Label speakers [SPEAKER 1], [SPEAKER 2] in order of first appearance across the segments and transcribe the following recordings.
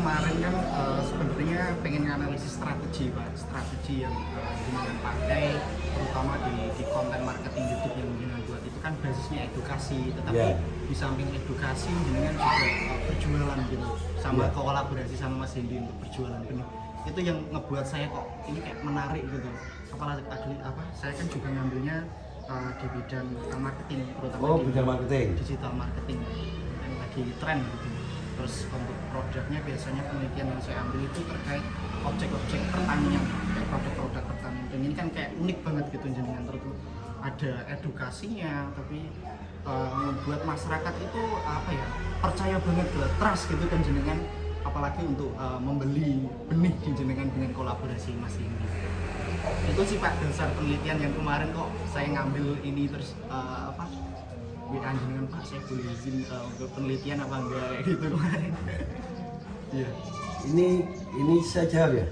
[SPEAKER 1] kemarin kan sebenarnya pengen analisis strategi Pak, strategi yang gimana pakai terutama di konten marketing YouTube yang gimana buat itu kan basisnya edukasi, tetapi di samping edukasi dengan juga berjualan gitu, sama kolaborasi sama Mas Hendy untuk berjualan benar. Itu yang ngebuat saya kok ini kayak menarik gitu. Apalagi saya kan juga ngambilnya di bidang marketing, terutama di
[SPEAKER 2] bidang marketing,
[SPEAKER 1] digital marketing yang lagi tren gitu. Terus untuk produknya biasanya penelitian yang saya ambil itu terkait objek-objek pertanian, kayak produk-produk pertanian. Dan ini kan kayak unik banget gitu jenengan, terus ada edukasinya, tapi membuat masyarakat itu apa ya, percaya banget gitu, trust gitu kan jenengan, apalagi untuk membeli benih di jenengan dengan kolaborasi Mas ini. Itu sih Pak dasar penelitian yang kemarin kok saya ngambil ini terus WA dengan Pak, saya boleh izin untuk penelitian apa enggak kayak gitu kemarin. Iya.
[SPEAKER 2] Ini saya jawab ya.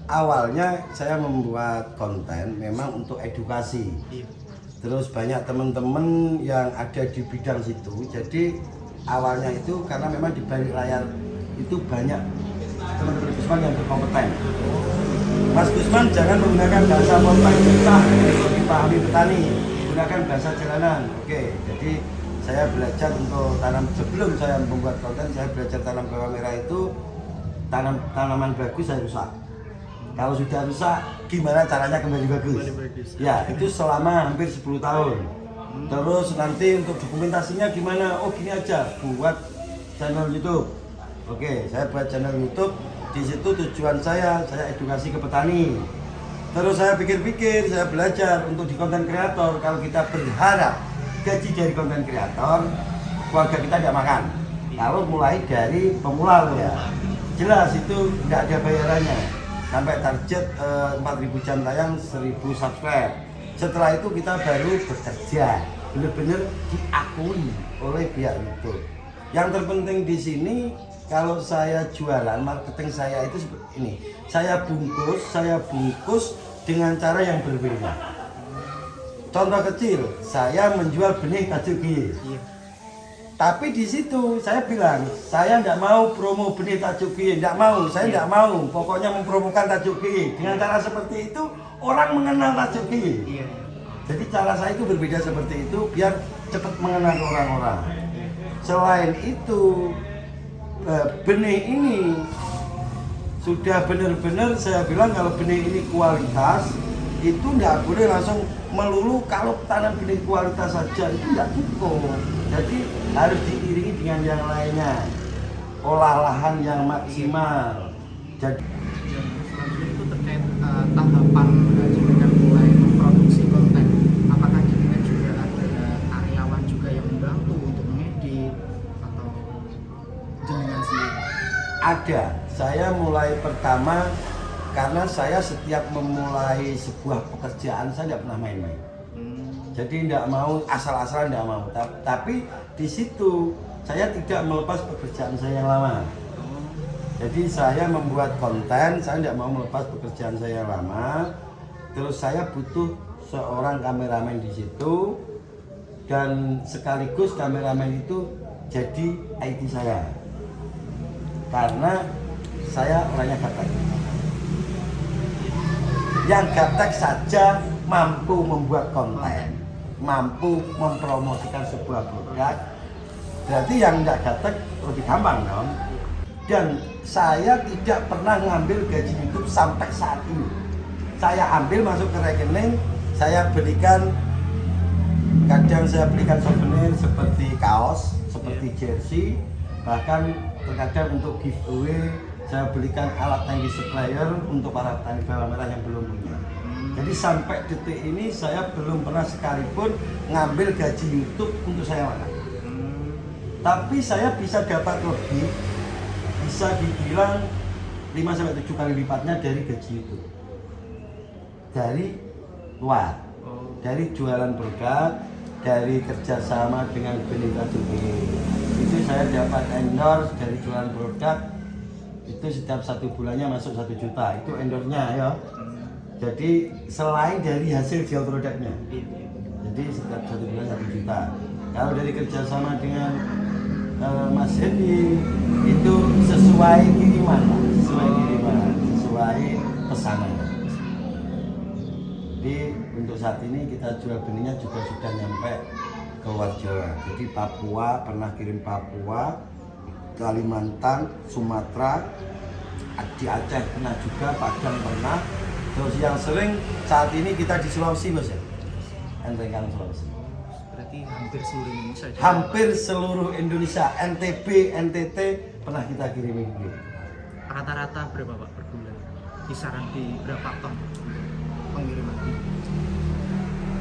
[SPEAKER 2] Awalnya saya membuat konten memang untuk edukasi.
[SPEAKER 1] Iya.
[SPEAKER 2] Terus banyak teman-teman yang ada di bidang situ. Jadi awalnya itu karena memang di balik layar itu banyak teman-teman Gusman yang berkompeten. Mas Gusman jangan menggunakan bahasa pontai susah untuk dipahami petani, gunakan bahasa jalanan. Oke, jadi saya belajar untuk tanam, sebelum saya membuat konten saya belajar tanam bawang merah itu tanaman bagus saya rusak. Kalau sudah rusak gimana caranya kembali bagus? Ya, itu selama hampir 10 tahun. Terus nanti untuk dokumentasinya gimana? Oh gini aja, buat channel YouTube. Oke, saya buat channel YouTube. Di situ tujuan saya edukasi ke petani. Terus saya pikir-pikir, saya belajar untuk di konten kreator. Kalau kita berharap gaji dari konten kreator, keluarga kita tidak makan. Kalau mulai dari pemula ya, jelas itu tidak ada bayarannya. Sampai target 4.000 jam tayang, 1.000 subscribe. Setelah itu kita baru bekerja, benar-benar diakui oleh pihak YouTube. Yang terpenting di sini, kalau saya jualan, marketing saya itu seperti ini. Saya bungkus dengan cara yang berbeda. Contoh kecil, saya menjual benih tajuk giye. Tapi di situ saya bilang, saya tidak mau promo benih tajuk giye, saya tidak mau. Pokoknya mempromokan tajuk giye. Dengan cara seperti itu, orang mengenal tajuk giye. Jadi cara saya itu berbeda seperti itu, biar cepat mengenal orang-orang. Selain itu, benih ini sudah benar-benar saya bilang kalau benih ini kualitas itu tidak boleh langsung melulu kalau tanam benih kualitas saja itu tidak cukup. Jadi harus diiringi dengan yang lainnya, olah lahan yang maksimal. Jadi
[SPEAKER 1] selanjutnya itu terkait tahapan jenengan mulai memproduksi konten. Apakah jenengan juga ada karyawan juga yang membantu untuk mengedit atau jenengan sendiri?
[SPEAKER 2] ada. Saya mulai pertama karena saya setiap memulai sebuah pekerjaan saya tidak pernah main-main. Jadi tidak mau asal-asalan, tidak mau. Tapi di situ saya tidak melepas pekerjaan saya yang lama. Jadi saya membuat konten, saya tidak mau melepas pekerjaan saya yang lama. Terus saya butuh seorang kameramen di situ, dan sekaligus kameramen itu jadi IT saya. Karena saya orangnya gaptek. Yang gaptek saja mampu membuat konten, mampu mempromosikan sebuah produk. Berarti yang tidak gaptek lebih gampang dong. Dan saya tidak pernah ngambil gaji YouTube sampai saat ini. Saya ambil masuk ke rekening, saya belikan, kadang saya belikan souvenir seperti kaos, seperti jersey, bahkan terkadang untuk giveaway saya belikan alat tangki supplier untuk para petani bawang merah yang belum punya. Jadi sampai detik ini saya belum pernah sekalipun ngambil gaji YouTube untuk saya makan. Tapi saya bisa dapat lebih, bisa dibilang 5-7 kali lipatnya dari gaji YouTube. Dari luar, dari jualan produk, dari kerjasama dengan Benita Juki. Itu saya dapat endorse dari jualan produk, itu setiap 1 bulannya masuk 1 juta, itu endorse-nya ya. Jadi selain dari hasil jual produknya, jadi setiap 1 bulan 1 juta. Kalau dari kerjasama dengan Mas Hendy, itu itu sesuai kiriman Pak. Sesuai pesanan. Jadi untuk saat ini kita jual benihnya juga sudah nyampe ke luar Jawa. Jadi Papua, pernah kirim Papua, Kalimantan, Sumatera, di Aceh pernah juga, Padang pernah. Terus yang sering saat ini kita di Sulawesi Mas ya? Entengan Sulawesi.
[SPEAKER 1] Berarti hampir seluruh Indonesia.
[SPEAKER 2] Hampir seluruh Indonesia, NTB, NTT pernah kita kirimi.
[SPEAKER 1] Rata-rata berapa Pak per bulan? Kisaran di berapa ton pengiriman?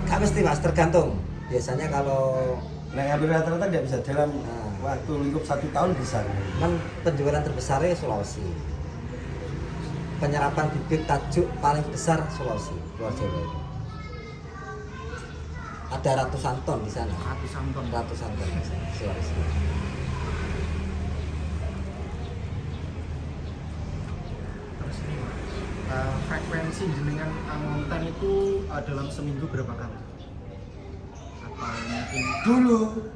[SPEAKER 3] Gak mesti Mas, tergantung. Biasanya kalau
[SPEAKER 2] Nah ngambil rata-rata tidak bisa dalam waktu lingkup 1 tahun bisa.
[SPEAKER 3] memang penjualan terbesarnya Sulawesi. Penyerapan bibit tajuk paling besar Sulawesi, luar Jawa itu. Ada ratusan ton di sana.
[SPEAKER 1] Ratusan ton.
[SPEAKER 3] Ratusan ton di sana, Sulawesi.
[SPEAKER 1] Terus ini Pak, frekuensi jenengan ngonten itu dalam seminggu berapa kali? Atau mungkin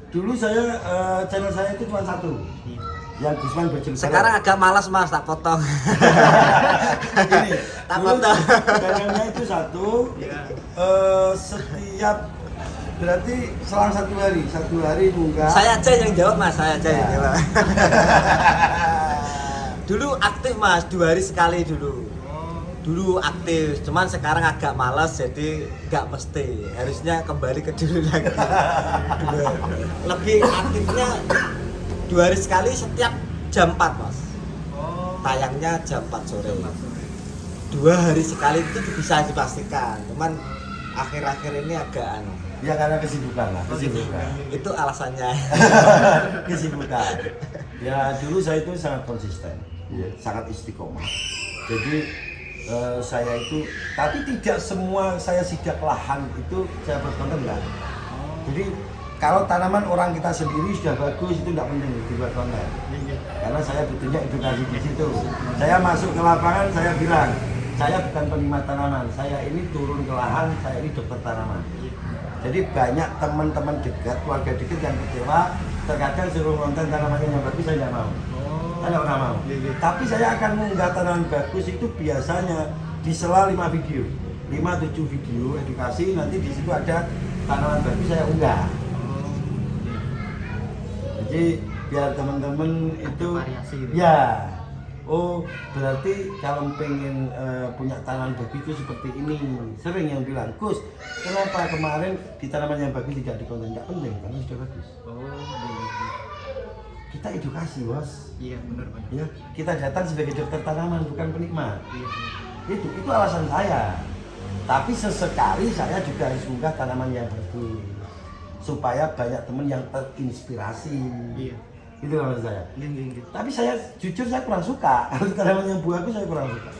[SPEAKER 2] Dulu saya channel saya itu cuma satu,
[SPEAKER 1] iya.
[SPEAKER 2] yang Gusman Bojonegoro.
[SPEAKER 3] Sekarang agak malas Mas, tak potong.
[SPEAKER 2] Gini,
[SPEAKER 3] Tak
[SPEAKER 2] dulu
[SPEAKER 3] potong.
[SPEAKER 2] channelnya itu satu,
[SPEAKER 1] Iya.
[SPEAKER 2] setiap berarti selang 1 hari munggah.
[SPEAKER 3] Saya aja yang jawab Mas, saya aja yang jawab. Dulu aktif Mas, 2 hari sekali dulu. Dulu aktif, cuman sekarang agak malas jadi nggak mesti. Harusnya kembali ke dulu lagi. Lebih aktifnya 2 hari sekali setiap jam 4 Mas. Tayangnya jam 4 sore. 2 hari sekali itu bisa dipastikan, cuman akhir-akhir ini agak
[SPEAKER 2] Ya karena kesibukan lah, kesibukan.
[SPEAKER 3] itu alasannya.
[SPEAKER 2] Kesibukan. Ya dulu saya itu sangat konsisten, sangat istiqomah. Jadi saya itu, tapi tidak semua saya sidak lahan itu saya buat konten enggak. Jadi kalau tanaman orang kita sendiri sudah bagus itu tidak penting dibuat konten. Karena saya butuhnya edukasi di situ. Saya masuk ke lapangan, saya bilang, saya bukan penikmat tanaman, saya ini turun ke lahan, saya ini dokter tanaman. Jadi banyak teman-teman dekat, keluarga dekat yang kecewa, terkadang suruh konten tanamannya yang bagus, saya tidak mau. Saya tidak pernah mau. Tapi saya akan mengunggah tanaman bagus itu biasanya di sela 5 video, 5-7 video edukasi, nanti di situ ada tanaman bagus saya unggah. Jadi biar teman-teman itu
[SPEAKER 1] variasi gitu.
[SPEAKER 2] ya, oh berarti kalau pengen punya tanaman bagus itu seperti ini. Sering yang bilang, Gus, kenapa kemarin di tanaman yang bagus tidak dikonten? Tidak penting karena sudah bagus. Kita edukasi bos.
[SPEAKER 1] Iya benar.
[SPEAKER 2] Ya, kita datang sebagai dokter tanaman bukan penikmat.
[SPEAKER 1] Iya.
[SPEAKER 2] Itu alasan saya. Tapi sesekali saya juga harus unggah tanaman yang bagus supaya banyak teman yang terinspirasi.
[SPEAKER 1] Iya.
[SPEAKER 2] Itu maksud saya.
[SPEAKER 1] Iya.
[SPEAKER 2] Tapi saya jujur saya kurang suka kalau tanaman yang bagus saya kurang suka.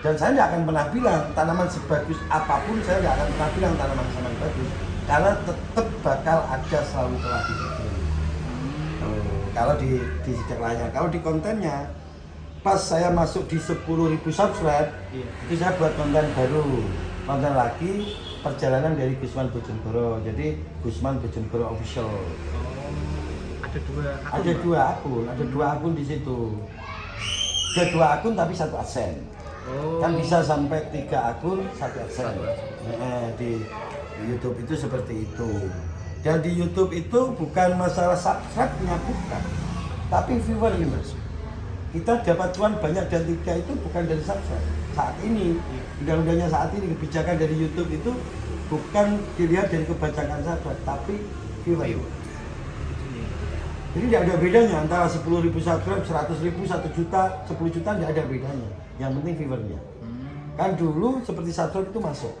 [SPEAKER 2] Dan saya tidak akan pernah bilang tanaman sebagus apapun, saya tidak akan pernah bilang tanaman bagus karena tetap bakal ada selalu telah di situ. Kalau di sidak lainnya, kalau di kontennya pas saya masuk di 10.000 subscribe,
[SPEAKER 1] Iya.
[SPEAKER 2] itu saya buat konten baru, konten lagi perjalanan dari Gusman Bojonegoro. Jadi Gusman Bojonegoro official.
[SPEAKER 1] Ada dua akun.
[SPEAKER 2] Ada dua akun di situ. Ada 2 akun tapi 1 adsense. Kan bisa sampai 3 akun 1 adsense. Di YouTube itu seperti itu. Dan di YouTube itu bukan masalah subscribe-nya, bukan, tapi viewer-nya Mas. Kita dapat cuan banyak dan 3 itu bukan dari subscribe. Saat ini, undang-undangnya saat ini, kebijakan dari YouTube itu bukan dilihat dari kebanyakan subscribe, tapi viewer. Jadi tidak ada bedanya antara 10.000 subscribe, 100.000, 1 juta, 10 juta tidak ada bedanya. Yang penting viewernya. Kan dulu seperti subscribe itu masuk.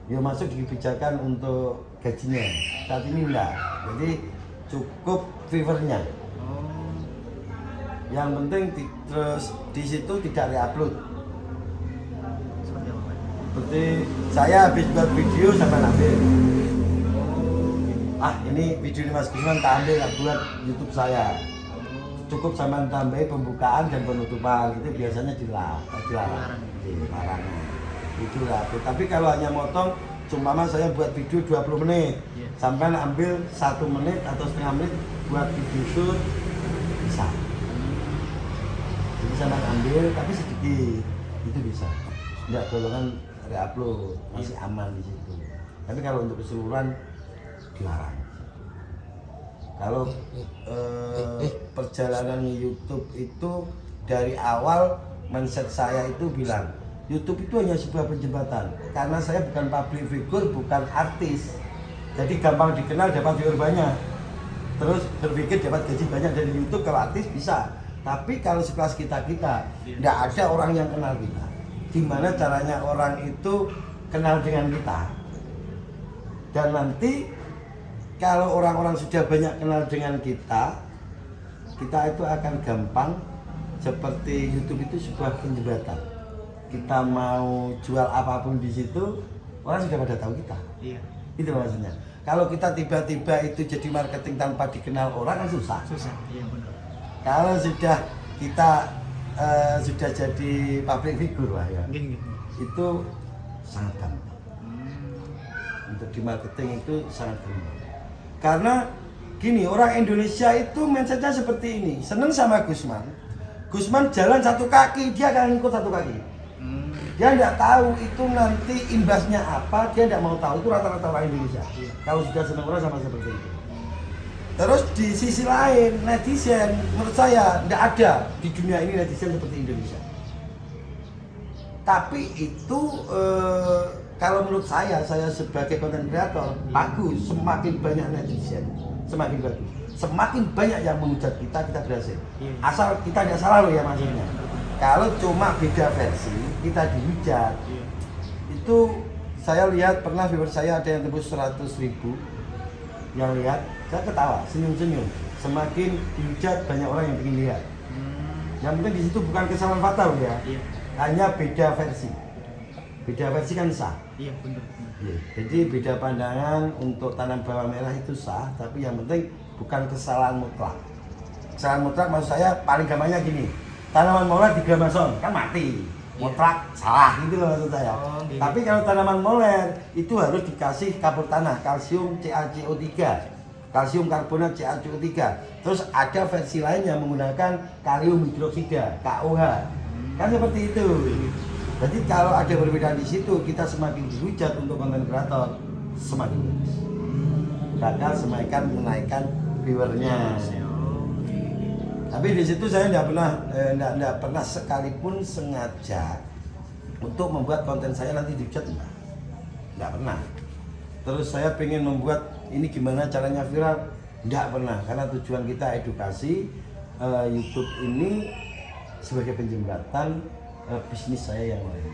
[SPEAKER 2] Ya masuk di kebijakan untuk gajinya. Saat ini enggak. Jadi cukup viewernya. Yang penting terus di situ tidak re-upload.
[SPEAKER 1] Seperti apa Pak?
[SPEAKER 2] Seperti saya habis buat video sama ambil. Ini video ini Mas Gusman tak ambil buat YouTube saya. Cukup sama tambahin pembukaan dan penutupan itu biasanya dilarang. Itu lah. Tapi kalau hanya motong, cuma saya buat video 20 menit, sampai ambil 1 menit atau setengah menit buat video shoot, bisa. Jadi saya ambil tapi sedikit itu bisa. Tidak golongan re-upload masih aman di situ. Tapi kalau untuk keseluruhan dilarang. Kalau perjalanan YouTube itu dari awal mindset saya itu bilang YouTube itu hanya sebuah penjembatan karena saya bukan public figure, bukan artis. Jadi gampang dikenal, dapat viewer banyak. Terus berpikir dapat gaji banyak dari YouTube. Kalau artis bisa. Tapi kalau sekelas kita-kita, tidak ada orang yang kenal kita. Gimana caranya orang itu kenal dengan kita? Dan nanti kalau orang-orang sudah banyak kenal dengan kita itu akan gampang. Seperti YouTube itu sebuah penjembatan. Kita mau jual apapun di situ, orang sudah pada tahu kita.
[SPEAKER 1] Iya.
[SPEAKER 2] Itu maksudnya. Kalau kita tiba-tiba itu jadi marketing tanpa dikenal orang kan susah.
[SPEAKER 1] Susah, iya benar.
[SPEAKER 2] Kalau sudah kita sudah jadi public figure lah ya,
[SPEAKER 1] Gini.
[SPEAKER 2] itu sangat gampang. Untuk di marketing itu sangat gampang. Karena gini, orang Indonesia itu mindsetnya seperti ini. Seneng sama Gusman. Gusman jalan satu kaki, dia akan ikut satu kaki. Dia tidak tahu itu nanti imbasnya apa, dia tidak mau tahu. Itu rata-rata orang Indonesia. Kalau sudah senang orang sama seperti itu. Terus di sisi lain, netizen menurut saya tidak ada di dunia ini netizen seperti Indonesia. Tapi itu kalau menurut saya sebagai content creator bagus. Semakin banyak netizen, semakin bagus. Semakin banyak yang menghujat kita berhasil. Asal kita tidak salah loh ya maksudnya. Kalau cuma beda versi, kita dihujat. Itu saya lihat pernah viewer saya ada yang tembus 100.000 yang lihat, saya ketawa, senyum-senyum. Semakin dihujat banyak orang yang ingin lihat. Yang penting di situ bukan kesalahan fatal ya, hanya beda versi. Beda versi kan sah.
[SPEAKER 1] Iya benar.
[SPEAKER 2] Jadi beda pandangan untuk tanam bawang merah itu sah, tapi yang penting bukan kesalahan mutlak. Kesalahan mutlak maksud saya paling gampangnya gini. Tanaman moler di gramason kan mati, mutlak salah gitu loh maksud saya.
[SPEAKER 1] Gitu.
[SPEAKER 2] Tapi kalau tanaman moler itu harus dikasih kapur tanah, kalsium CaCO3, kalsium karbonat CaCO3. Terus ada versi lain yang menggunakan kalium hidroksida (KOH). Kan seperti itu. Jadi kalau ada perbedaan di situ, kita semakin dihujat untuk konten kreator semakin bagus. Bakal semakin menaikkan viewernya. Tapi di situ saya tidak pernah sekalipun sengaja untuk membuat konten saya nanti dihujat, tidak pernah. Terus saya pengen membuat ini gimana caranya viral, tidak pernah. Karena tujuan kita edukasi. YouTube ini sebagai penjembatan bisnis saya yang lain.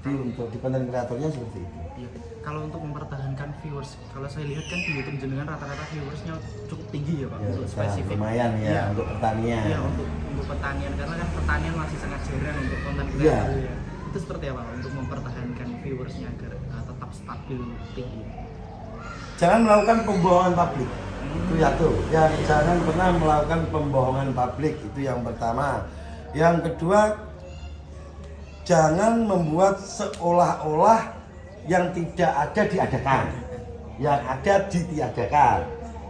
[SPEAKER 2] Jadi untuk di konten kreatornya seperti itu.
[SPEAKER 1] Iya. Kalau untuk mempertahankan viewers, kalau saya lihat kan di YouTube jenengan rata-rata viewersnya cukup tinggi ya Pak,
[SPEAKER 2] Ya,
[SPEAKER 1] untuk spesifik.
[SPEAKER 2] lumayan ya,
[SPEAKER 1] Iya.
[SPEAKER 2] untuk pertanian.
[SPEAKER 1] Iya, untuk pertanian, karena kan pertanian masih sangat jarang untuk konten
[SPEAKER 2] Iya.
[SPEAKER 1] kreator ya. Itu seperti apa Pak, untuk mempertahankan viewersnya agar tetap stabil tinggi?
[SPEAKER 2] Jangan melakukan pembohongan publik. Itu ya tuh. Ya, jangan pernah melakukan pembohongan publik, itu yang pertama. Yang kedua, jangan membuat seolah-olah yang tidak ada diadakan, yang ada ditiadakan.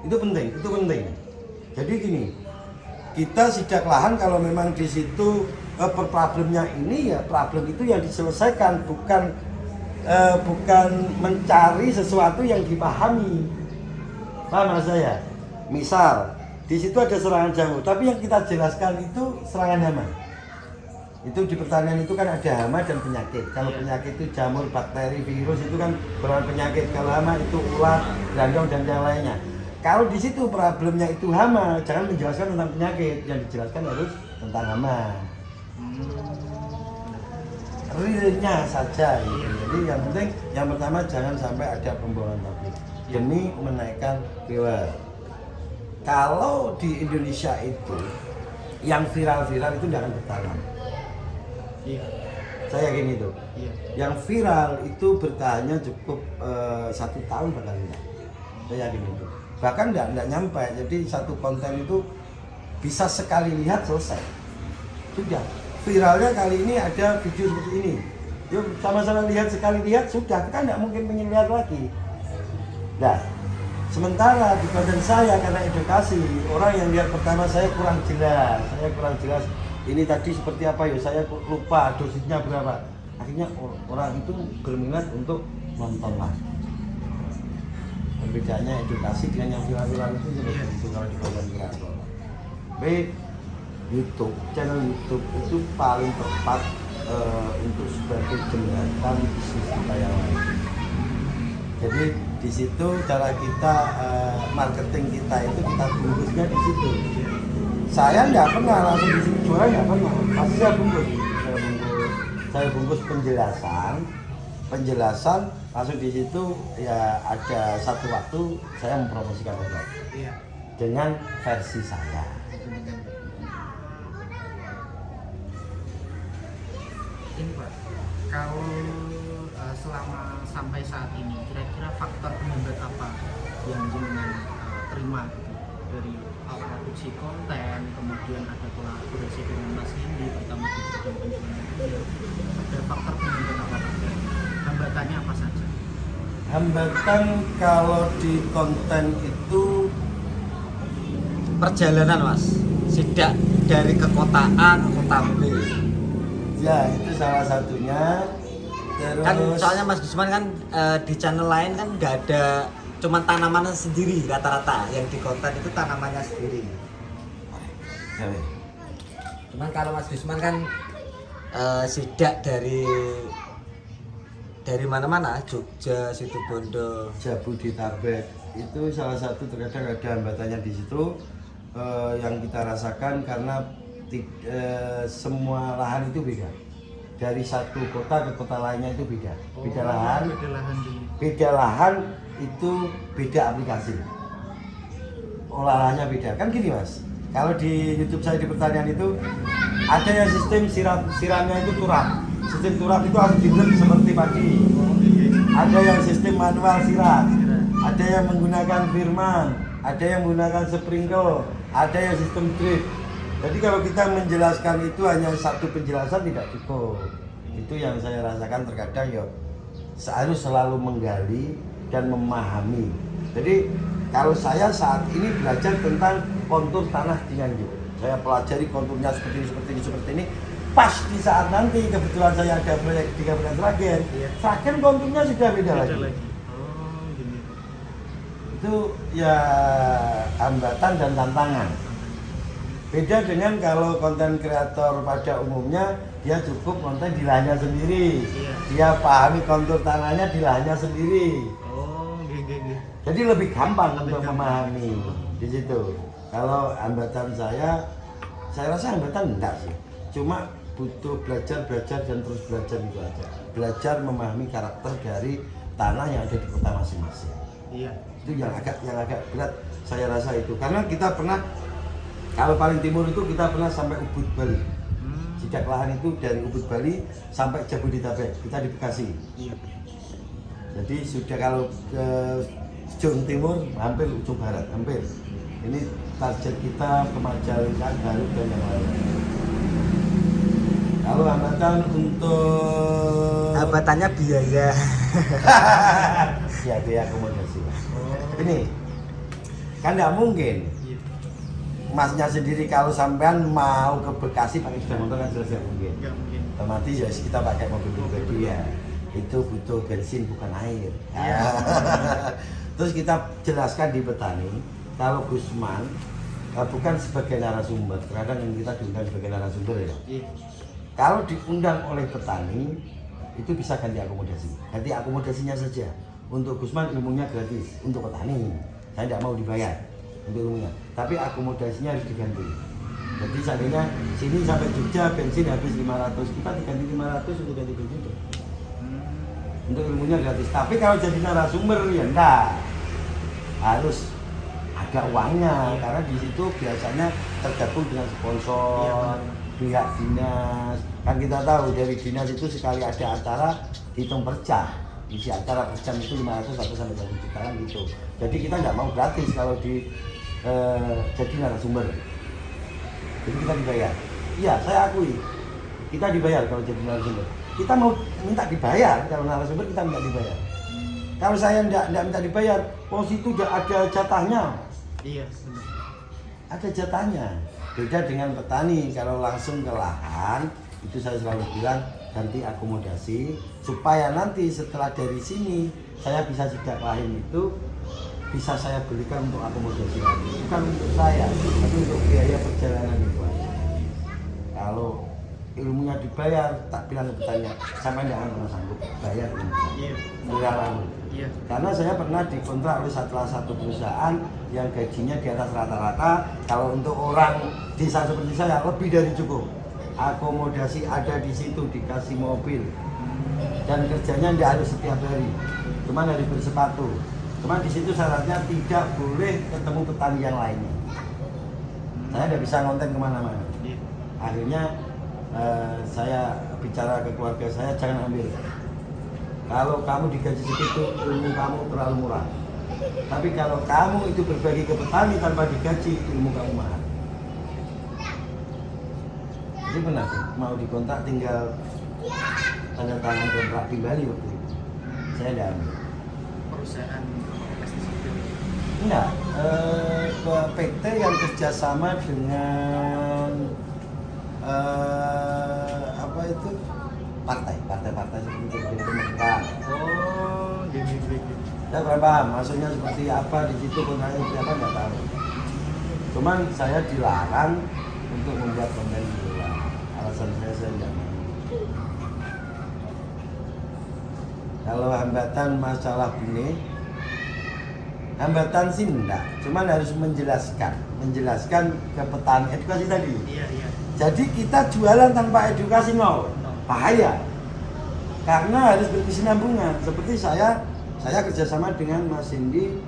[SPEAKER 2] Itu penting. Jadi gini, kita sidak lahan kalau memang di situ problemnya ini ya problem itu yang diselesaikan, bukan mencari sesuatu yang dipahami. Paham maksud saya? Misal di situ ada serangan jamur, tapi yang kita jelaskan itu serangan hama. Itu di pertanian itu kan ada hama dan penyakit. Kalau penyakit itu jamur, bakteri, virus itu kan berupa penyakit. Kalau hama itu ulat, gandong dan yang lainnya. Kalau di situ problemnya itu hama, jangan menjelaskan tentang penyakit. Yang dijelaskan harus tentang hama. Realnya saja gitu. Jadi yang penting yang pertama jangan sampai ada pembohongan publik demi menaikkan viewer. Kalau di Indonesia itu yang viral-viral itu tidak akan bertahan.
[SPEAKER 1] Iya.
[SPEAKER 2] Saya yakin itu.
[SPEAKER 1] Iya.
[SPEAKER 2] Yang viral itu bertahannya cukup 1 tahun bahkan tidak. Saya yakin itu. Bahkan tidak nyampe. Jadi satu konten itu bisa sekali lihat selesai. Sudah. Viralnya kali ini ada video seperti ini. Yuk sama-sama lihat, sekali lihat sudah. Kita tidak mungkin pengen lihat lagi. Nah, Sementara di konten saya karena edukasi, orang yang lihat pertama saya kurang jelas, ini tadi seperti apa ya, saya lupa dosisnya berapa. Akhirnya orang itu berminat untuk nonton lagi. Perbedaannya edukasi dengan yang viral-viral itu seperti itu kalau di konten kreator. YouTube, channel YouTube itu paling tepat untuk sebagai jembatan bisnis kita yang lain. Jadi di situ cara kita marketing kita itu kita bungkusnya di situ. Saya nggak pernah langsung di situ jualan, nggak pernah. Pasti saya bungkus penjelasan langsung di situ ya ada satu waktu saya mempromosikan produk dengan versi saya.
[SPEAKER 1] Ini Pak, kalau selama sampai saat ini kira-kira faktor penghambat apa yang jenengan terima gitu, dari produksi konten, kemudian ada kolaborasi dengan Mas Hendy pertama di bidang penjualan video, ada faktor penghambat apa Pak? Hambatannya apa saja?
[SPEAKER 2] Hambatan kalau di konten itu
[SPEAKER 3] Perjalanan Mas, sidak dari ke kota A ke kota B.
[SPEAKER 2] ya itu salah satunya. Terus
[SPEAKER 3] Kan soalnya Mas Gusman kan di channel lain kan nggak ada, cuman tanamannya sendiri rata-rata, yang di konten itu tanamannya sendiri.
[SPEAKER 2] Ya, weh.
[SPEAKER 3] Cuman kalau Mas Gusman kan sidak dari mana-mana, Jogja, Situbondo,
[SPEAKER 2] Jabodetabek itu salah satu terkadang ada hambatannya di situ yang kita rasakan karena semua lahan itu beda. Dari satu kota ke kota lainnya itu beda. Beda lahan itu beda aplikasi. Olahannya beda. Kan gini Mas. Kalau di YouTube saya di pertanian itu ada yang sistem siramnya itu turap. Sistem turap itu harus direm seperti padi. Ada yang sistem manual siram. Ada yang menggunakan firman, ada yang menggunakan sprinkle, ada yang sistem drip. Jadi kalau kita menjelaskan itu hanya satu penjelasan tidak cukup. Itu yang saya rasakan terkadang ya harus selalu menggali dan memahami. Jadi kalau saya saat ini belajar tentang kontur tanah di Nganjuk, saya pelajari konturnya seperti ini. Pas di saat nanti kebetulan saya ada proyek di Kabupaten Sragen konturnya sudah beda lagi.
[SPEAKER 1] Oh, gini.
[SPEAKER 2] Itu ya hambatan dan tantangan. Beda dengan kalau konten kreator pada umumnya dia cukup konten di lahannya sendiri. Dia pahami kontur tanahnya di lahannya sendiri.
[SPEAKER 1] Oh, gini.
[SPEAKER 2] Jadi lebih gampang untuk memahami di situ. Kalau hambatan saya rasa hambatan enggak sih. Cuma butuh belajar dan terus belajar itu aja. Belajar memahami karakter dari tanah yang ada di kota masing-masing.
[SPEAKER 1] Iya.
[SPEAKER 2] Itu yang agak berat saya rasa itu. Karena kita pernah kalau paling timur itu kita pernah sampai Ubud Bali. Sidak lahan itu dari Ubud Bali sampai Jabodetabek, kita di Bekasi.
[SPEAKER 1] Iya.
[SPEAKER 2] Jadi sudah kalau ke ujung timur hampir ujung barat, hampir. Ini target kita ke Majalengka, Garut dan yang lain. Kalau hambatan untuk
[SPEAKER 3] hambatannya biaya.
[SPEAKER 2] ya biaya akomodasi. Ini kan nggak mungkin. Masnya sendiri kalau sampean mau ke Bekasi pakai sepeda motor kan jelas nggak mungkin.
[SPEAKER 1] Nggak mungkin.
[SPEAKER 2] Otomatis ya kita pakai mobil pribadi ya. Itu butuh bensin bukan air. Terus kita jelaskan di petani kalau Gusman bukan sebagai narasumber. Terkadang yang kita diundang sebagai narasumber ya.
[SPEAKER 1] Iya.
[SPEAKER 2] Kalau diundang oleh petani itu bisa ganti akomodasi. Ganti akomodasinya saja. Untuk Gusman ilmunya gratis. Untuk petani saya tidak mau dibayar untuk ilmunya, tapi akomodasinya harus diganti. Jadi seandainya sini sampai Jogja bensin habis 500, kita diganti 500 untuk ganti bensin itu. Untuk ilmunya gratis. Tapi kalau jadi narasumber ya enggak, harus ada uangnya karena di situ biasanya tergabung dengan sponsor, pihak dinas. Kan kita tahu dari dinas itu sekali ada acara dihitung per jam. Isi acara per jam itu 500 atau sampai 1 jutaan gitu. Jadi kita nggak mau gratis kalau jadi narasumber. Jadi kita dibayar. Iya, saya akui. Kita dibayar kalau jadi narasumber. Kita mau minta dibayar kalau narasumber, kita minta dibayar. Kalau saya tidak minta dibayar, pos itu udah ada jatahnya.
[SPEAKER 1] Iya, benar.
[SPEAKER 2] Ada jatahnya. Beda dengan petani, kalau langsung ke lahan, itu saya selalu bilang ganti akomodasi supaya nanti setelah dari sini saya bisa sidak lain itu bisa saya belikan untuk akomodasi lagi. Bukan untuk saya, tapi untuk biaya perjalanan itu aja. Kalau ilmunya dibayar, tak bilang ke petani, sampai tidak akan pernah sanggup bayar ilmu.
[SPEAKER 1] Iya.
[SPEAKER 2] Murah.
[SPEAKER 1] Iya.
[SPEAKER 2] Karena saya pernah dikontrak oleh salah satu perusahaan yang gajinya di atas rata-rata. Kalau untuk orang desa seperti saya lebih dari cukup. Akomodasi ada di situ, dikasih mobil, dan kerjanya tidak harus setiap hari, cuma harus bersepatu. Cuma di situ syaratnya tidak boleh ketemu petani yang lainnya. Saya tidak bisa ngonten kemana-mana.
[SPEAKER 1] Iya.
[SPEAKER 2] Akhirnya saya bicara ke keluarga saya, jangan ambil. Kalau kamu digaji segitu, ilmu kamu terlalu murah. Tapi kalau kamu itu berbagi ke petani tanpa digaji, ilmu kamu mahal. Jadi benar, mau dikontrak tinggal tanda tangan kontrak kembali waktu itu. Saya tidak ambil.
[SPEAKER 1] Perusahaan pestisida.
[SPEAKER 2] Enggak, ke PT yang kerjasama dengan apa itu partai seperti itu mereka.
[SPEAKER 1] Oh, gini.
[SPEAKER 2] Saya kurang paham, maksudnya seperti apa di situ kontraknya seperti apa nggak tahu. Cuman saya dilarang untuk membuat konten di luar. Alasan saya tidak mau. Kalau hambatan masalah benih, hambatan sih enggak, cuman harus menjelaskan ke petani, edukasi tadi.
[SPEAKER 1] Iya.
[SPEAKER 2] Jadi kita jualan tanpa edukasi nol, bahaya. Karena harus berkesinambungan. Seperti saya kerjasama dengan Mas Hendy,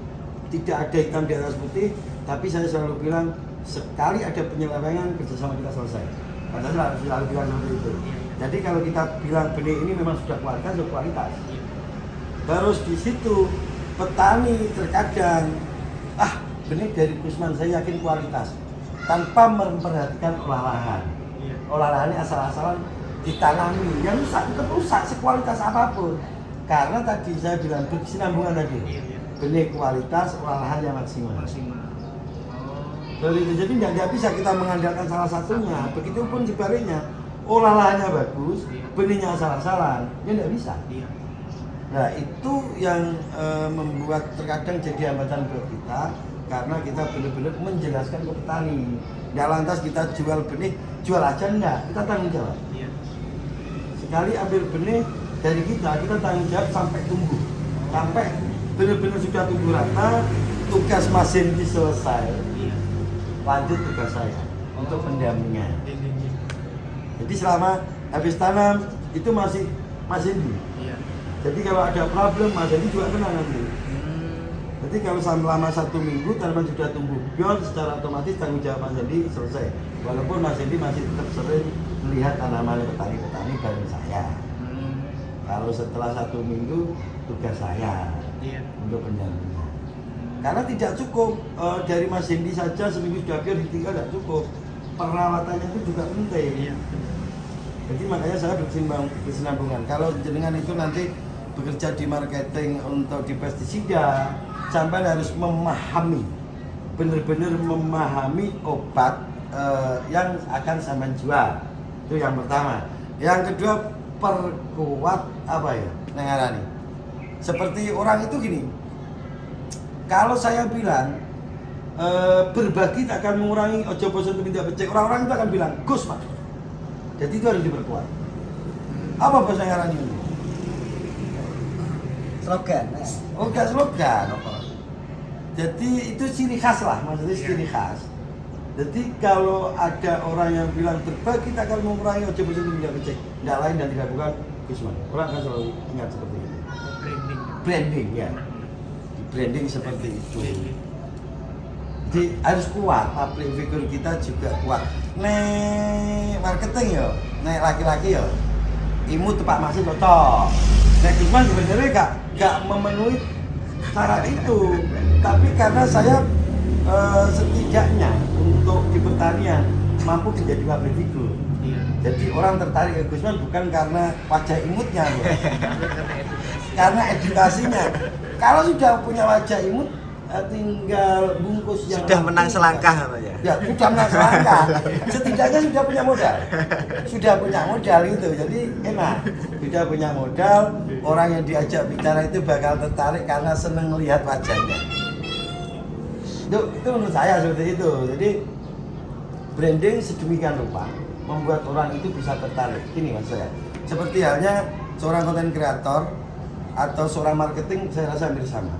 [SPEAKER 2] tidak ada hitam di atas putih, tapi saya selalu bilang sekali ada penyelewengan kerjasama kita selesai. Karena saya selalu bilang seperti itu. Jadi kalau kita bilang benih ini memang sudah kualitas. Terus di situ petani terkadang benih dari Gusman saya yakin kualitas tanpa memperhatikan olahan. Olahannya asal-asalan ditanami, yang rusak sekualitas apapun. Karena tadi saya bilang berkesinambungan tadi. Benih kualitas, olahannya maksimal. Dari itu jadi tidak bisa kita mengandalkan salah satunya. Begitupun sebaliknya, olahannya bagus, benihnya asal-asalan, ya tidak bisa. Nah itu yang membuat terkadang jadi hambatan buat kita, karena kita benar-benar menjelaskan ke petani. Nggak lantas kita jual benih, jual aja enggak, kita tanggung jawab. Sekali ambil benih dari kita tanggung jawab sampai tumbuh, sampai benar-benar sudah tumbuh rata, tugas Mas Hendy selesai. Lanjut tugas saya untuk pendampingan. Jadi selama habis tanam itu masih Mas Hendy. Jadi kalau ada problem Mas Hendy juga kena nanti. Jadi kalau selama 1 minggu tanaman sudah tumbuh biar secara otomatis tanggung jawab Mas Hendy selesai. Walaupun Mas Hendy masih tetap sering melihat tanaman petani-petani bareng saya. Kalau setelah 1 minggu tugas saya untuk pendampingan. Karena tidak cukup dari Mas Hendy saja seminggu sudah biar ditinggal tidak cukup. Perawatannya itu juga penting. Jadi makanya saya berkesinambungan. Kalau jenengan itu nanti bekerja di marketing untuk di pestisida, sampai harus memahami, benar-benar memahami obat yang akan sampai jual. Itu yang pertama. Yang kedua, perkuat apa ya? Nengarani. Seperti orang itu gini. Kalau saya bilang berbagi tak akan mengurangi ojo bosan untuk minta becek, orang-orang itu akan bilang Gus Pak. Jadi itu harus diperkuat. Apa bahasa ngarani ini?
[SPEAKER 3] Slogan.
[SPEAKER 2] Oh, enggak slogan. Jadi itu ciri khas lah, maksudnya ciri khas. Jadi kalau ada orang yang bilang berbagi tak akan mengurangi ojo bosan untuk minta becek, tidak lain dan tidak bukan Gusman. Orang akan selalu ingat seperti itu. Branding ya. Branding seperti itu. Jadi harus kuat, public figure kita juga kuat. Nek marketing ya, nek laki-laki ya, imu tepak masih cocok. Nek Gusman sebenarnya gak memenuhi syarat itu. Tapi karena saya setidaknya untuk di pertanian mampu menjadi public figure. Jadi orang tertarik ke Gusman bukan karena wajah imutnya, karena edukasinya. Kalau sudah punya wajah imut, tinggal bungkus yang
[SPEAKER 3] Sudah menang
[SPEAKER 2] rapi.
[SPEAKER 3] selangkah apa ya?
[SPEAKER 2] Ya, sudah menang selangkah. Setidaknya sudah punya modal. Sudah punya modal itu. Jadi enak. Sudah punya modal, orang yang diajak bicara itu bakal tertarik karena seneng melihat wajahnya. Itu menurut saya seperti itu. Jadi branding sedemikian rupa membuat orang itu bisa tertarik. Ini mas saya. Seperti halnya seorang konten kreator atau seorang marketing, saya rasa hampir sama.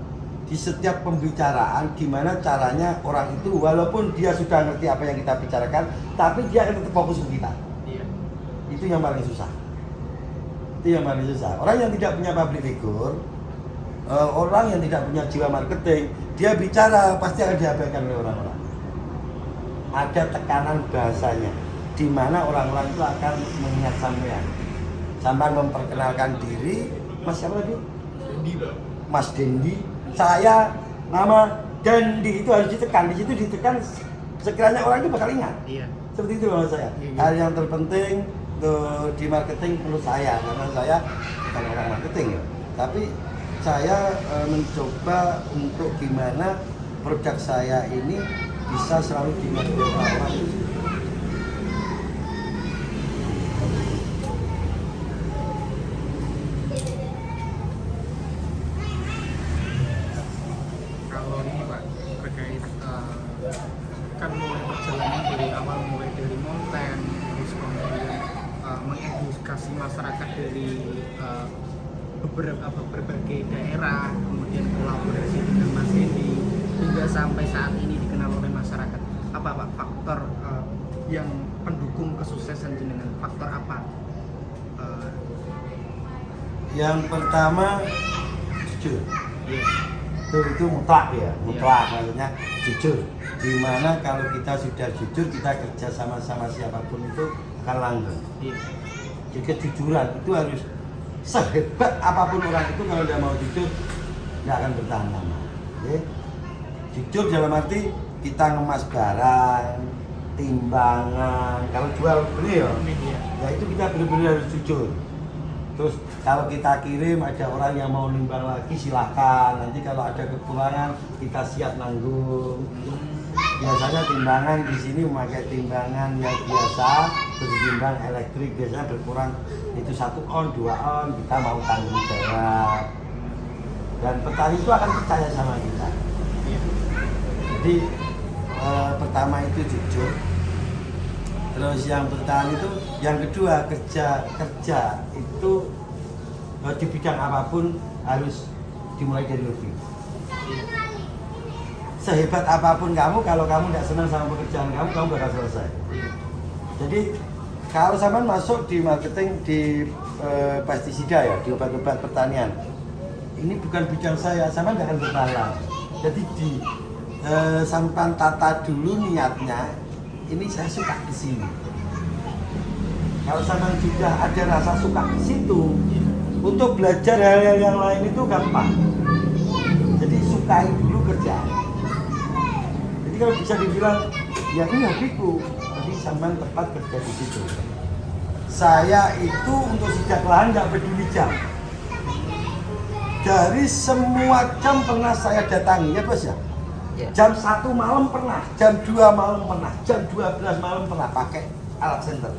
[SPEAKER 2] Di setiap pembicaraan, gimana caranya orang itu walaupun dia sudah ngerti apa yang kita bicarakan, tapi dia akan tetap fokus ke kita.
[SPEAKER 1] Iya.
[SPEAKER 2] Itu yang paling susah. Itu yang paling susah. Orang yang tidak punya public figure, orang yang tidak punya jiwa marketing, dia bicara pasti akan diabaikan oleh orang-orang. Ada tekanan bahasanya, di mana orang-orang itu akan mengingat sampean. Sampai memperkenalkan diri, Mas siapa tadi? Mas Dendi. Saya nama Dendi itu harus ditekan. Di situ ditekan, sekiranya orang itu bakal ingat.
[SPEAKER 1] Iya.
[SPEAKER 2] Seperti itu menurut saya.
[SPEAKER 1] Iya.
[SPEAKER 2] Hal yang terpenting tuh di marketing menurut saya, karena saya bukan orang marketing ya. Tapi saya mencoba untuk gimana produk saya ini bisa selalu diingat oleh orang itu.
[SPEAKER 1] Kalau ini Pak terkait kan mulai perjalanan dari awal mulai dari konten terus kemudian mengedukasi masyarakat dari berbagai daerah, kemudian kolaborasi dengan Mas Dendi hingga sampai saat ini dikenal oleh masyarakat. Apa Pak faktor yang pendukung kesuksesan jenengan? Faktor apa?
[SPEAKER 2] Yang pertama jujur.
[SPEAKER 1] Iya.
[SPEAKER 2] Itu mutlak ya, mutlak maksudnya jujur. Dimana kalau kita sudah jujur, kita kerja sama-sama siapapun itu akan langgeng.
[SPEAKER 1] Iya.
[SPEAKER 2] Jadi kejujuran itu harus sehebat apapun orang itu, kalau dia mau jujur nggak akan bertahan lama. Oke? Jujur dalam arti kita ngemas barang, timbangan, kalau jual beli ya,
[SPEAKER 1] Media.
[SPEAKER 2] ya itu kita benar-benar harus jujur. Terus kalau kita kirim ada orang yang mau nimbang lagi silahkan. Nanti kalau ada kekurangan kita siap nanggung. Biasanya timbangan di sini memakai timbangan yang biasa, terus timbang elektrik biasanya berkurang itu 1 on, 2 on, kita mau tanggung jawab. Dan petani itu akan percaya sama kita. Jadi pertama itu jujur. Terus yang bertahan itu, yang kedua kerja itu di bidang apapun harus dimulai dari hobi. Sehebat apapun kamu, kalau kamu tidak senang sama pekerjaan kamu bakal selesai. Jadi kalau sampean masuk di marketing di pestisida ya, di obat-obat pertanian, ini bukan bidang saya, sampean tidak akan bertahan. Jadi di sampean tata dulu niatnya. Ini saya suka di sini. Kalau sampean sudah ada rasa suka di situ, untuk belajar hal-hal yang lain itu gampang. Jadi sukai dulu kerja. Jadi kalau bisa dibilang, ya ini hobiku, jadi sampean tepat kerja di situ. Saya itu untuk sidak lahan nggak peduli jam. Dari semua jam pernah saya datangi, ya bos ya. Jam 1 malam pernah, jam 2 malam pernah, jam 12 malam pernah pakai alat center.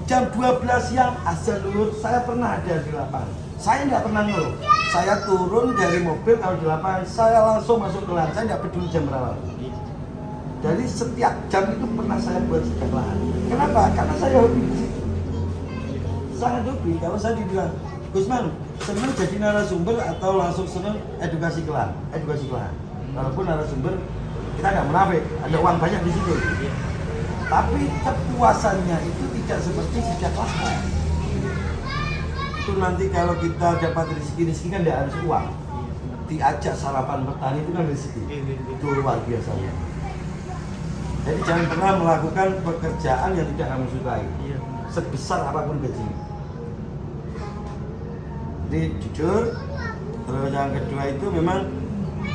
[SPEAKER 2] Jam 12 siang azan zuhur saya pernah ada di lapangan. Saya tidak pernah ngeluh. Saya turun dari mobil kalau di lapangan, saya langsung masuk ke lahan. Saya tidak peduli jam berapa. Jadi setiap jam itu pernah saya buat sidak lahan. Kenapa? Karena saya hobi di situ. Sangat hobi. Kalau saya dibilang, Gusman, senang jadi narasumber atau langsung senang edukasi ke lahan? Edukasi ke lahan. Walaupun narasumber kita nggak munafik, ada uang banyak di situ. Tapi kepuasannya itu tidak seperti sidak lahan. Itu nanti kalau kita dapat rezeki kan tidak harus uang. Diajak sarapan petani itu kan rezeki. Itu luar biasa. Jadi jangan pernah melakukan pekerjaan yang tidak kamu sukai, sebesar apapun gajinya. Jadi jujur. Terus yang kedua itu memang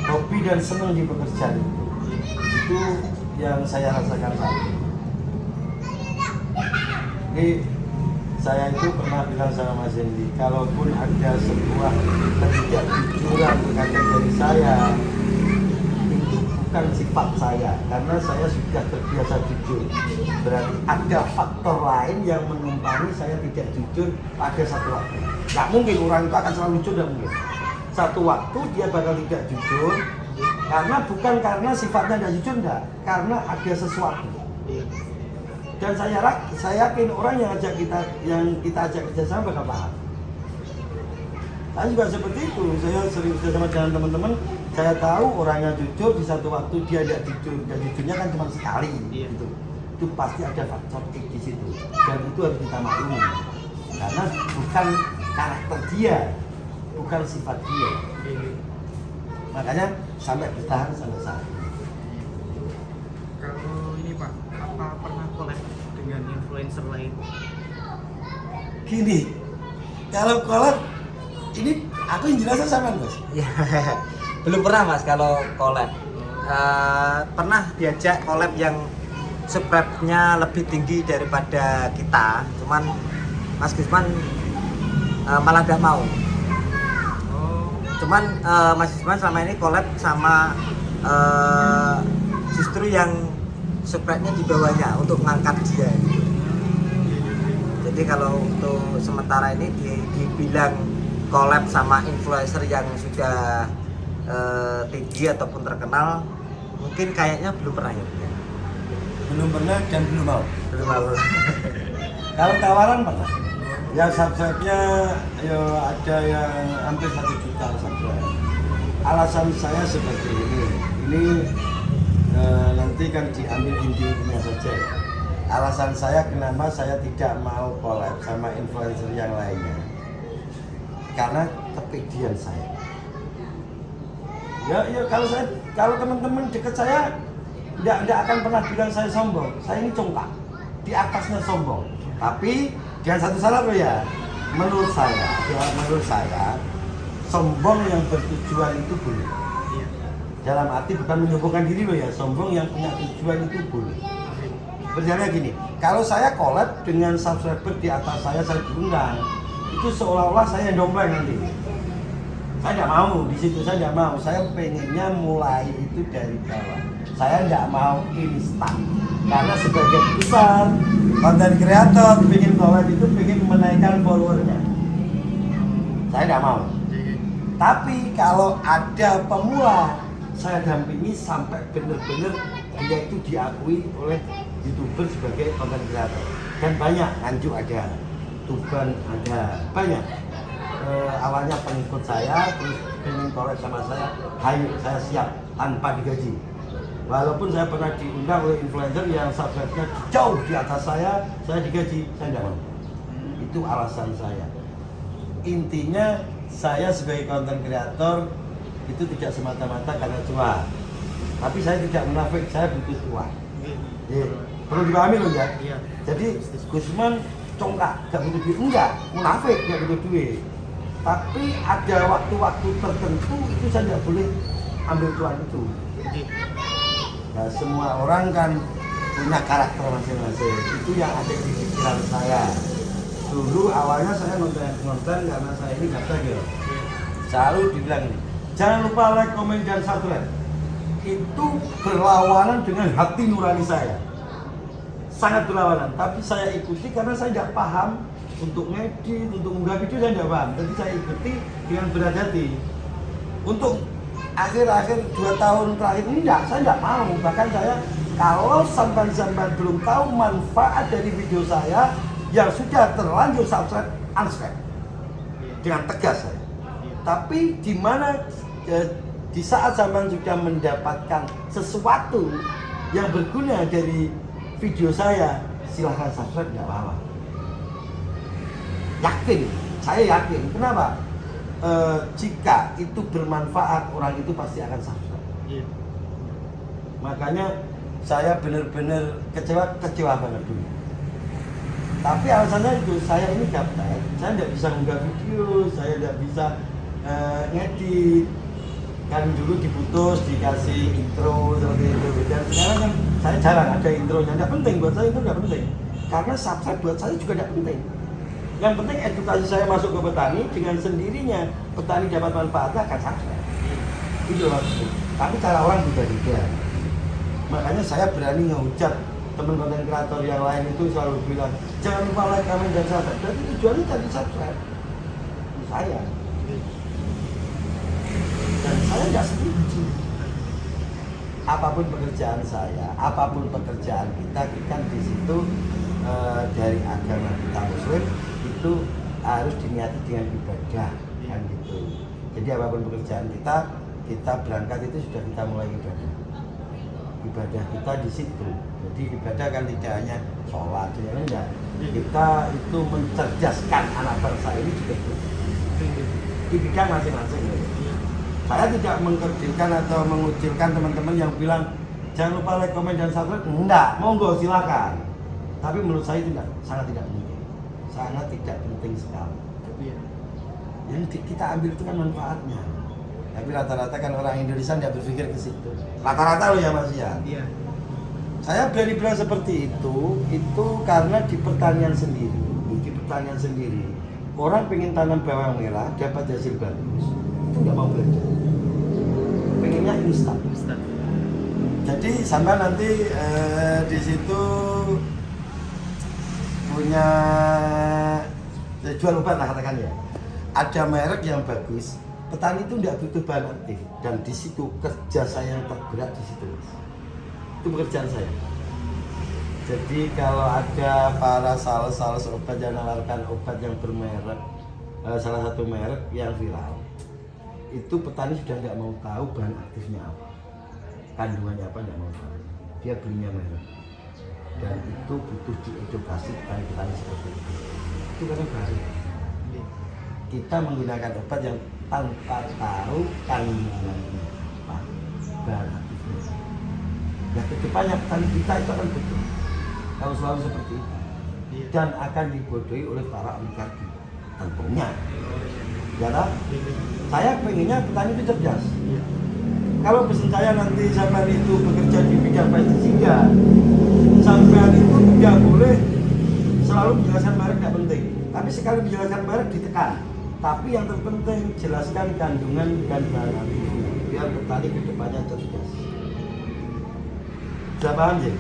[SPEAKER 2] hobi dan senang di pekerjaan itu yang saya rasakan saat ini. Jadi saya itu pernah bilang sama Mas Hendy, kalaupun ada sebuah ketidakjujuran terkadang dari saya, itu bukan sifat saya, karena saya sudah terbiasa jujur. Berarti ada faktor lain yang menumpangi saya tidak jujur pada satu waktu. Nggak mungkin orang itu akan selalu jujur, nggak mungkin. Satu waktu dia bakal tidak jujur, karena bukan karena sifatnya tidak jujur, enggak, karena ada sesuatu. Dan saya yakin orang yang kita ajak kerjasama bakal paham. Saya juga seperti itu. Saya sering kerjasama dengan teman-teman. Saya tahu orangnya jujur, di satu waktu dia tidak jujur. Dan jujurnya kan cuma sekali. Gitu. Itu pasti ada faktor X di situ. Dan itu harus kita maklumi. Karena bukan karakter dia, bukan sifat dia. Makanya sampai bertahan sampai saat ini.
[SPEAKER 1] Kalau ini Pak, apa pernah collab dengan influencer lain?
[SPEAKER 2] Gini, kalau collab ini aku yang jelasnya sama Mas.
[SPEAKER 3] Ya, belum pernah Mas kalau collab. Pernah diajak collab yang subscribe-nya lebih tinggi daripada kita, cuman Mas Gusman malah gak mau. Cuman Mas Gusman selama ini collab sama justru yang subscribe-nya di bawahnya untuk mengangkat dia. Jadi kalau untuk sementara ini dibilang collab sama influencer yang sudah tinggi ataupun terkenal, mungkin kayaknya belum pernah ya.
[SPEAKER 2] Belum pernah dan belum mau.
[SPEAKER 3] Belum mau.
[SPEAKER 2] Kalau tawaran pernah. Ya subscribe-nya ya ada yang hampir 1 juta subscribe. Alasan saya seperti ini. Ini nanti kan diambil intinya saja. Alasan saya kenapa saya tidak mau collab sama influencer yang lainnya, karena kepedean saya. Ya kalau teman-teman dekat saya tidak akan pernah bilang saya sombong. Saya ini congkak, di atasnya sombong. Tapi jangan satu salah loh ya. Menurut saya sombong yang bertujuan itu boleh. Dalam arti bukan menyombongkan diri loh ya, sombong yang punya tujuan itu boleh. Berjalannya gini, kalau saya collab dengan subscriber di atas saya diundang, itu seolah-olah saya dompleng nanti. Saya tidak mau, di situ saya tidak mau. Saya pengennya mulai itu dari bawah. Saya tidak mau instan, karena sebagian besar konten kreator pengen collab itu pengen menaikkan followernya. Saya tidak mau. Tapi kalau ada pemula, saya dampingi sampai benar-benar dia itu diakui oleh YouTuber sebagai konten kreator. Dan banyak, Nganjuk ada, Tuban ada, banyak. Awalnya pengikut saya, terus pengen collab sama saya, hayu saya siap tanpa digaji. Walaupun saya pernah diundang oleh influencer yang subscribe-nya jauh di atas saya digaji, saya tidak mau. Itu alasan saya. Intinya saya sebagai konten kreator itu tidak semata-mata karena cuan, tapi saya tidak munafik, saya butuh uang. Perlu dipahami loh ya. Jadi Gusman congkak, gak butuh duit, enggak, munafik, gak butuh duit. Tapi ada waktu-waktu tertentu itu saya tidak boleh ambil cuan itu. Nah, semua orang kan punya karakter masing-masing. Itu yang ada di pikiran saya. Dulu awalnya saya nonton karena saya ini gak ya. Selalu dibilang ini, jangan lupa like, komen, dan subscribe. Itu berlawanan dengan hati nurani saya. Sangat berlawanan, tapi saya ikuti karena saya tidak paham untuk ngedit, untuk mengunggah video saya tidak paham. Jadi saya ikuti dengan berat hati. Untuk akhir-akhir 2 tahun terakhir ini saya tidak mau. Bahkan saya kalau sampai belum tahu manfaat dari video saya yang sudah terlanjur subscribe, unsubscribe dengan tegas saya. Tapi di mana di saat zaman sudah mendapatkan sesuatu yang berguna dari video saya, silahkan subscribe, tidak apa-apa. Yakin, saya yakin. Kenapa? Jika itu bermanfaat, orang itu pasti akan subscribe. Makanya saya benar-benar kecewa banget dulu. Tapi alasannya itu, saya ini gaptek, saya tidak bisa mengunggah video, saya tidak bisa ngedit. Kan dulu diputus, dikasih intro seperti itu. Dan sekarang kan saya jarang ada intronya, tidak penting buat saya, itu tidak penting. Karena subscribe buat saya juga tidak penting. Yang penting edukasi saya masuk ke petani, dengan sendirinya petani dapat manfaatnya akan sukses. Itu maksudnya. Tapi cara orang beda-beda. Makanya saya berani ngehujat teman konten kreator yang lain itu selalu bilang jangan lupa like, comment, dan subscribe. Berarti tujuannya cari subscribe. Saya. Dan saya nggak setuju. Apapun pekerjaan saya, apapun pekerjaan kita kan di situ dari agama kita Muslim itu harus diniati dengan ibadah kan gitu. Jadi apapun pekerjaan kita berangkat itu sudah kita mulai ibadah kita di situ. Jadi ibadah kan tidak hanya sholat, enggak. Kita itu mencerdaskan anak bangsa ini juga di bidang masing-masing. Saya tidak mengkerdilkan atau mengucilkan teman-teman yang bilang jangan lupa like, komen, dan subscribe. Enggak, monggo silakan. Tapi menurut saya itu sangat tidak penting. Sangat tidak penting sekali. Yang kita ambil itu kan manfaatnya. Tapi rata-rata kan orang Indonesia tidak berpikir ke situ. Rata-rata loh ya Mas ya.
[SPEAKER 1] Iya.
[SPEAKER 2] Saya berani bilang seperti itu karena di pertanian sendiri, orang pengen tanam bawang merah dapat hasil bagus, itu nggak mau belajar, pengennya instan. Jadi sampai nanti di situ punya jual obat lah katakan ya, ada merek yang bagus, petani itu nggak butuh bahan aktif, dan di situ kerja saya yang terberat di situ. Itu pekerjaan saya. Jadi kalau ada para sales obat yang menawarkan obat yang bermerek, salah satu merek yang viral, itu petani sudah nggak mau tahu bahan aktifnya apa, kandungannya apa, nggak mau tahu. Dia belinya merek, dan itu butuh diedukasi petani seperti itu. Itu karena baru kita menggunakan obat yang tanpa tahu kandungannya apa, bahan aktifnya. Nah, kedepannya petani kita itu akan betul kalau selalu seperti itu, dan akan dibodohi oleh para oligarki tentunya. Ya kan? Saya pengennya petani itu cerdas. Kalau pesan saya nanti sampai itu bekerja di bidang pestisida, sampai itu tidak boleh selalu menjelaskan merek, tidak penting. Tapi sekali menjelaskan merek ditekan. Tapi yang terpenting jelaskan kandungan dan bahan aktifnya, biar petani kedepannya cerdas. Sudah paham ya?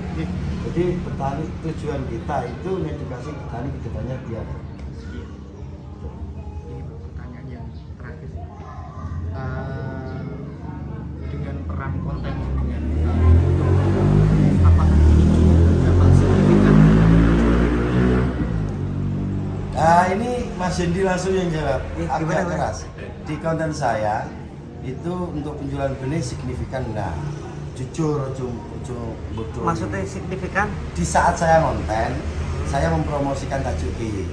[SPEAKER 2] Jadi petani, tujuan kita itu mengedukasi petani ke depannya biar.
[SPEAKER 1] Ini pertanyaan yang terakhir. Dengan peran konten dengan apakah ini dapat signifikan?
[SPEAKER 2] Nah ini Mas Hendi langsung yang jawab. Agak
[SPEAKER 3] Gimana,
[SPEAKER 2] keras. Di konten saya itu untuk penjualan benih signifikan enggak? Jujur, bodoh.
[SPEAKER 3] Maksudnya signifikan?
[SPEAKER 2] Di saat saya konten, saya mempromosikan Tajuki.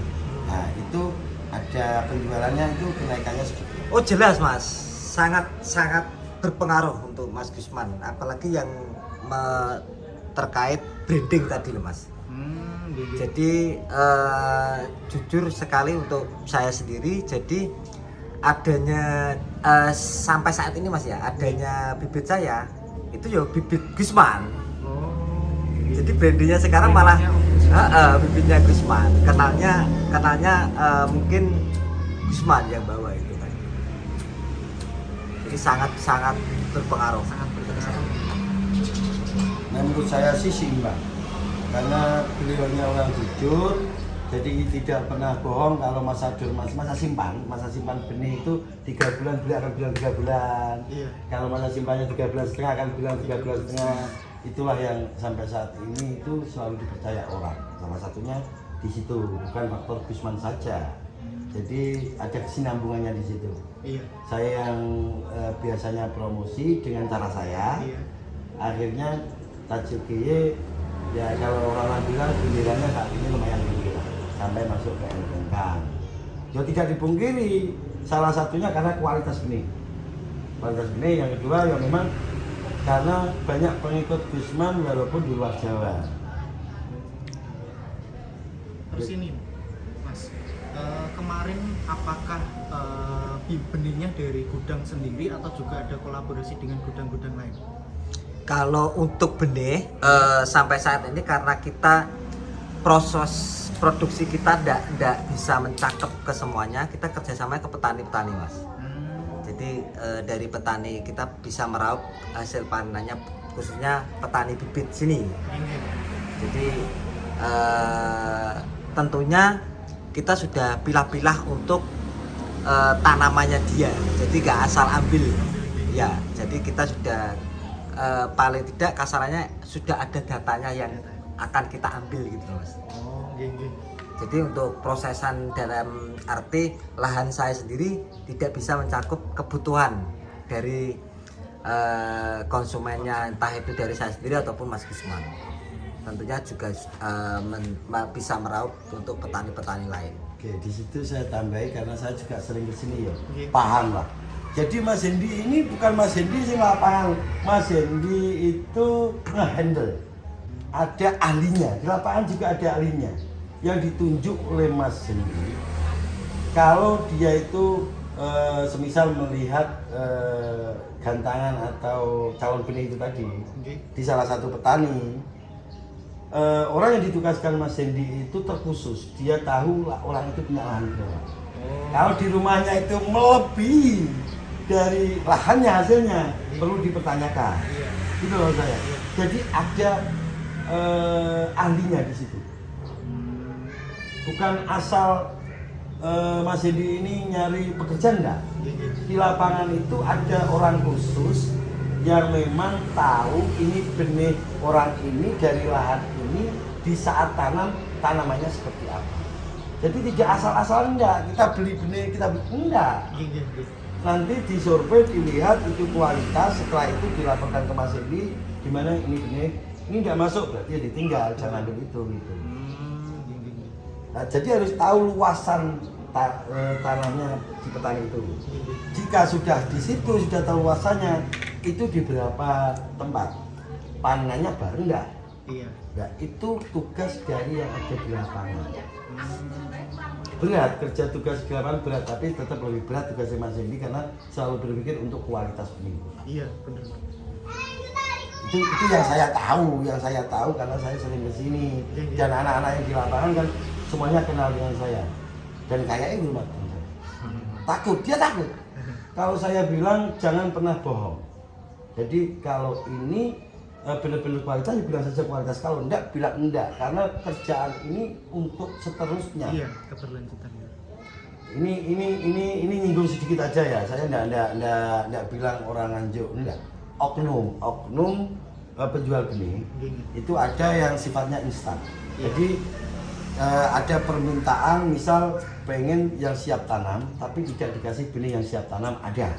[SPEAKER 2] Nah itu ada penjualannya itu kenaikannya seperti itu.
[SPEAKER 3] Oh jelas Mas, sangat berpengaruh untuk Mas Gusman, apalagi yang terkait branding tadi loh Mas. Jadi jujur sekali untuk saya sendiri, jadi adanya sampai saat ini Mas ya, adanya bibit saya itu ya bibit Gusman. Jadi brandingnya sekarang malah bibitnya Gusman, kenalnya mungkin Gusman yang bawa itu kan. Jadi sangat berpengaruh.
[SPEAKER 2] Nah menurut saya sih seimbang, karena beliaunya orang jujur, jadi tidak pernah bohong. Kalau masa simpan benih itu 3 bulan, beliau akan bilang 3 bulan.
[SPEAKER 1] Iya.
[SPEAKER 2] Kalau masa simpannya 3 bulan setengah akan bilang 3 bulan setengah. Itulah yang sampai saat ini itu selalu dipercaya orang. Salah satunya di situ, bukan faktor Gusman saja. Jadi ada kesinambungannya di situ.
[SPEAKER 1] Iya.
[SPEAKER 2] Saya yang biasanya promosi dengan cara saya,
[SPEAKER 1] Iya.
[SPEAKER 2] akhirnya Tajuki ya kalau orang bilang gilirannya saat ini lumayan tinggi lah, sampai masuk ke Engkang. Ya tidak dipungkiri, salah satunya karena kualitas benih. Kualitas benih, yang kedua ya memang karena banyak pengikut Gusman walaupun di luar Jawa.
[SPEAKER 1] Terus ini Mas, kemarin apakah benihnya dari gudang sendiri atau juga ada kolaborasi dengan gudang-gudang lain?
[SPEAKER 3] Kalau untuk benih sampai saat ini karena kita proses produksi kita tidak bisa mencakup ke semuanya, kita kerjasama ke petani-petani mas. Jadi dari petani kita bisa meraup hasil panenannya, khususnya petani bibit sini. Jadi tentunya kita sudah pilah-pilah untuk tanamannya dia, jadi gak asal ambil ya. Jadi kita sudah paling tidak kasarannya sudah ada datanya yang akan kita ambil gitu mas. Jadi untuk prosesan dalam arti lahan saya sendiri tidak bisa mencakup kebutuhan dari konsumennya, entah itu dari saya sendiri ataupun Mas Gusman. Tentunya juga bisa meraup untuk petani-petani lain.
[SPEAKER 2] Oke, di situ saya tambahi karena saya juga sering kesini ya, paham lah. Jadi Mas Hendy ini bukan Mas Hendy sing lapangan, Mas Hendy itu nge-handle. Ada ahlinya, di lapangan juga ada ahlinya yang ditunjuk oleh Mas Hendy. Kalau dia itu semisal melihat gantangan atau calon benih itu tadi di salah satu petani, orang yang ditugaskan Mas Hendy itu terkhusus, dia tahu orang itu punya lahan berapa. Kalau di rumahnya itu melebihi dari lahannya hasilnya, perlu dipertanyakan. Itu loh saya. Jadi ada ahlinya di situ. Bukan asal Mas Hendy ini nyari pekerjaan, enggak. Di lapangan itu ada orang khusus yang memang tahu ini benih orang ini dari lahan ini di saat tanam tanamannya seperti apa. Jadi tidak asal-asalan enggak, kita beli benih, kita beli enggak. Nanti disurvei, dilihat itu kualitas, setelah itu dilaporkan ke Mas Hendy gimana ini benih, ini enggak masuk berarti ya ditinggal, jangan ambil itu gitu. Nah, jadi harus tahu luasan tanahnya di petani itu. Jika sudah di situ sudah tahu luasannya, itu di berapa tempat panenannya baru enggak?
[SPEAKER 1] Iya.
[SPEAKER 2] Nah, itu tugas dari yang ada di lapangan. Berat, kerja tugas di lapangan berat, tapi tetap lebih berat tugasnya Mas Hendy karena selalu berpikir untuk kualitas benih.
[SPEAKER 1] Iya, benar.
[SPEAKER 2] Itu yang saya tahu karena saya sering kesini dan anak-anak yang di lapangan kan semuanya kenal dengan saya dan kayaknya itu dia takut kalau saya bilang jangan pernah bohong. Jadi kalau ini benar-benar kualitas ya bilang saja kualitas, kalau enggak bilang enggak, karena kerjaan ini untuk seterusnya.
[SPEAKER 1] Iya, keberlanjutan.
[SPEAKER 2] Ini nyinggung sedikit aja ya, saya enggak bilang orang Nganjuk, enggak. Oknum penjual benih itu ada yang sifatnya instan. Jadi ada permintaan misal pengen yang siap tanam tapi tidak dikasih benih yang siap tanam, ada.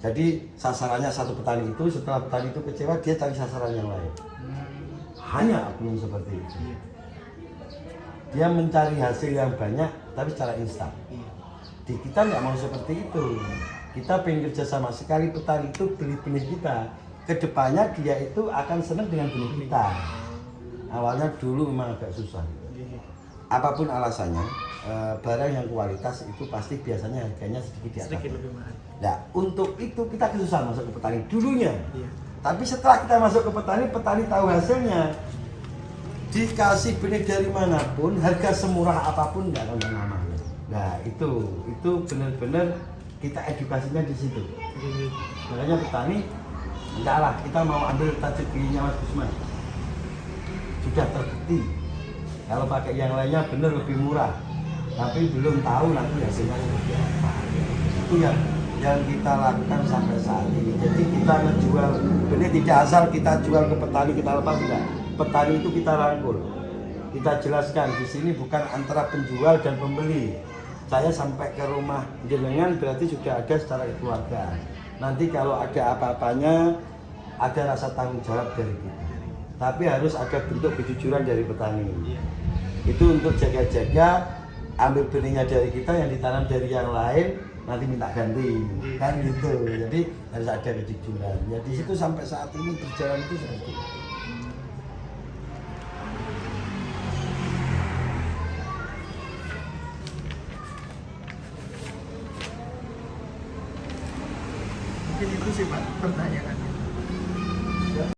[SPEAKER 2] Jadi sasarannya satu petani itu, setelah petani itu kecewa dia cari sasaran yang lain. Hanya oknum seperti itu. Dia mencari hasil yang banyak tapi secara instan. Di kita nggak mau seperti itu. Kita pengen kerja sama, sekali petani itu beli benih kita, kedepannya dia itu akan senang dengan benih kita. Awalnya dulu memang agak susah. Apapun alasannya, barang yang kualitas itu pasti biasanya harganya sedikit di atas.
[SPEAKER 1] Sedikit lebih mahal.
[SPEAKER 2] Nah, untuk itu kita kesusahan masuk ke petani dulunya.
[SPEAKER 1] Iya.
[SPEAKER 2] Tapi setelah kita masuk ke petani, petani tahu hasilnya. Dikasih benih dari manapun, harga semurah apapun nggak akan namanya. Nah, itu benar-benar kita edukasinya di situ. Makanya petani, enggak lah, kita mau ambil tajuk giginya Mas Gusman. Sudah terbukti. Kalau pakai yang lainnya benar lebih murah, tapi belum tahu nanti hasilnya seperti apa. Itu yang kita lakukan sampai saat ini. Jadi kita menjual benih tidak asal kita jual ke petani kita lepas, enggak. Petani itu kita rangkul. Kita jelaskan di sini bukan antara penjual dan pembeli. Saya sampai ke rumah jenengan berarti sudah ada secara keluarga. Nanti kalau ada apa-apanya ada rasa tanggung jawab dari kita. Tapi harus ada bentuk kejujuran dari petani. Itu untuk jaga-jaga, ambil benihnya dari kita, yang ditanam dari yang lain nanti minta ganti, kan gitu. Jadi harus ada kejujuran. Ya di situ sampai saat ini berjalan itu seperti itu.
[SPEAKER 1] Mungkin itu sih Pak pertanyaan